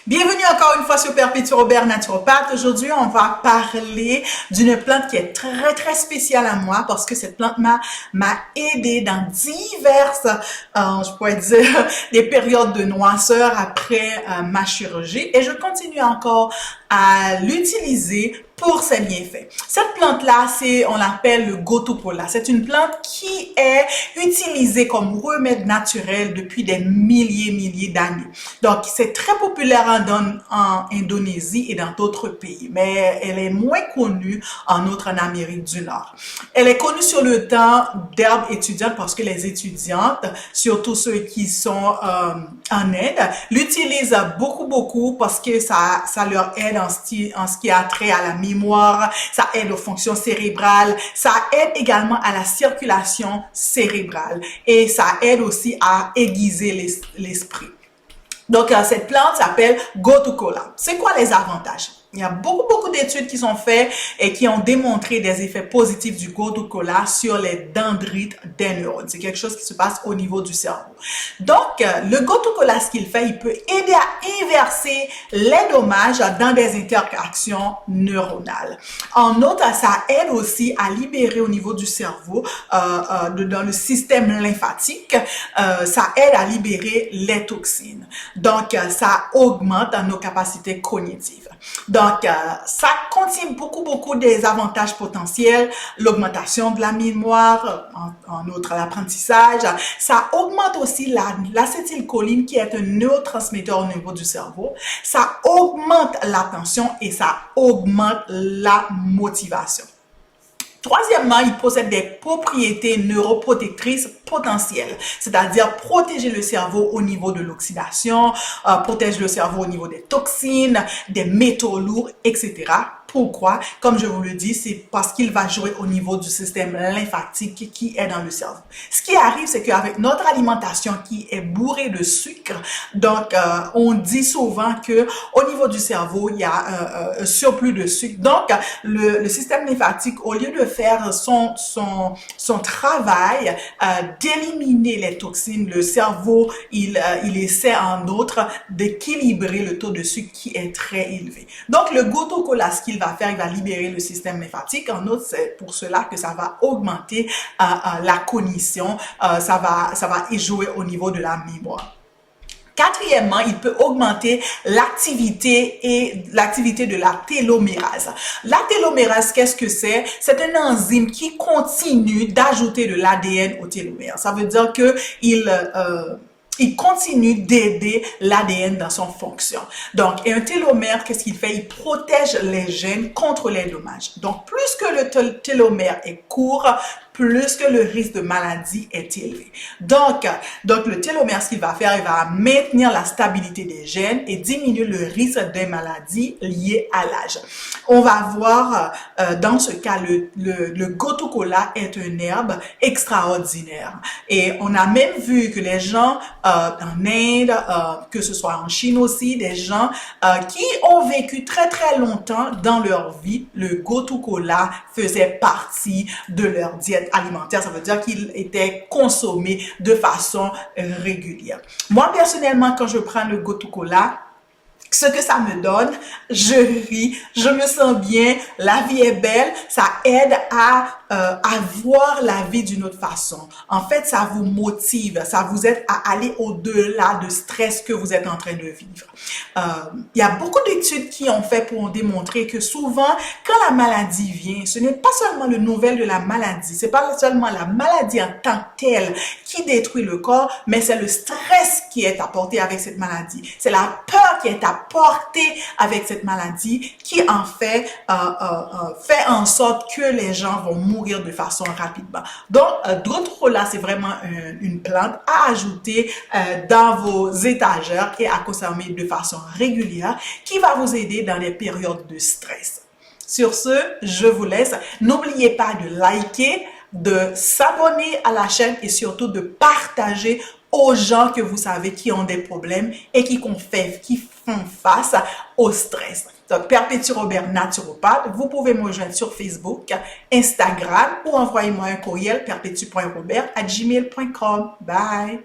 Bienvenue encore une fois sur Perpétue Robert Naturopathe. Aujourd'hui, on va parler d'une plante qui est très spéciale à moi parce que cette plante m'a aidé dans diverses, je pourrais dire, des périodes de noirceur après ma chirurgie et je continue encore à l'utiliser pour ses bienfaits. Cette plante-là, on l'appelle le Gotu-Kola. C'est une plante qui est utilisée comme remède naturel depuis des milliers d'années. Donc, c'est très populaire en Indonésie et dans d'autres pays, mais elle est moins connue en Amérique du Nord. Elle est connue sur le temps d'herbe étudiante parce que les étudiantes, surtout ceux qui sont en aide, l'utilisent beaucoup parce que ça leur aide en ce qui a trait à la mémoire, ça aide aux fonctions cérébrales, ça aide également à la circulation cérébrale et ça aide aussi à aiguiser l'esprit. Donc, cette plante s'appelle Gotu-Kola. C'est quoi les avantages? Il y a beaucoup d'études qui sont faites et qui ont démontré des effets positifs du Gotu-Kola sur les dendrites des neurones. C'est quelque chose qui se passe au niveau du cerveau. Donc, le Gotu-Kola, ce qu'il fait, il peut aider à inverser les dommages dans des interactions neuronales. En outre, ça aide aussi à libérer au niveau du cerveau, dans le système lymphatique, ça aide à libérer les toxines. Donc, ça augmente nos capacités cognitives. Donc, ça contient beaucoup des avantages potentiels, l'augmentation de la mémoire, en outre l'apprentissage. Ça augmente aussi l'acétylcholine qui est un neurotransmetteur au niveau du cerveau. Ça augmente l'attention et ça augmente la motivation. Troisièmement, il possède des propriétés neuroprotectrices potentielles, c'est-à-dire protéger le cerveau au niveau de l'oxydation, protéger le cerveau au niveau des toxines, des métaux lourds, etc. Pourquoi? Comme je vous le dis, c'est parce qu'il va jouer au niveau du système lymphatique qui est dans le cerveau. Ce qui arrive, c'est qu'avec notre alimentation qui est bourrée de sucre, donc on dit souvent que au niveau du cerveau, il y a un surplus de sucre. Donc, le système lymphatique, au lieu de faire son travail d'éliminer les toxines, le cerveau, il essaie en outre d'équilibrer le taux de sucre qui est très élevé. Donc, le Gotu-Kola, ce qu'il va faire, il va libérer le système lymphatique. En outre, c'est pour cela que ça va augmenter la cognition, ça va y jouer au niveau de la mémoire. Quatrièmement, il peut augmenter l'activité de la télomérase. La télomérase, qu'est-ce que c'est? C'est une enzyme qui continue d'ajouter de l'ADN au télomère. Ça veut dire que il continue d'aider l'ADN dans son fonction. Donc, et un télomère, qu'est-ce qu'il fait? Il protège les gènes contre les dommages. Donc, plus que le télomère est court, plus que le risque de maladie est élevé. Donc le télomère, ce qu'il va faire, il va maintenir la stabilité des gènes et diminuer le risque des maladies liées à l'âge. On va voir dans ce cas, le Gotu-Kola est une herbe extraordinaire. Et on a même vu que les gens en Inde, que ce soit en Chine aussi, des gens qui ont vécu très longtemps dans leur vie, le Gotu-Kola faisait partie de leur diète alimentaire. Ça veut dire qu'il était consommé de façon régulière. Moi, personnellement, quand je prends le Gotu-Kola, ce que ça me donne, je ris, je me sens bien, la vie est belle, ça aide à voir la vie d'une autre façon. En fait, ça vous motive, ça vous aide à aller au-delà du stress que vous êtes en train de vivre. Il y a beaucoup d'études qui ont fait pour démontrer que souvent, quand la maladie vient, ce n'est pas seulement le nouvelle de la maladie, c'est pas seulement la maladie en tant que telle qui détruit le corps, mais c'est le stress qui est apporté avec cette maladie. C'est la peur qui est apportée avec cette maladie qui en fait fait en sorte que les gens vont mourir de façon rapidement. Donc, Gotu-Kola, c'est vraiment une plante à ajouter dans vos étagères et à consommer de façon régulière qui va vous aider dans les périodes de stress. Sur ce, je vous laisse. N'oubliez pas de liker, de s'abonner à la chaîne et surtout de partager aux gens que vous savez qui ont des problèmes et qui font face au stress. Donc, Perpétue Robert Naturopathe, vous pouvez me rejoindre sur Facebook, Instagram ou envoyez-moi un courriel perpétue.robert@gmail.com. Bye!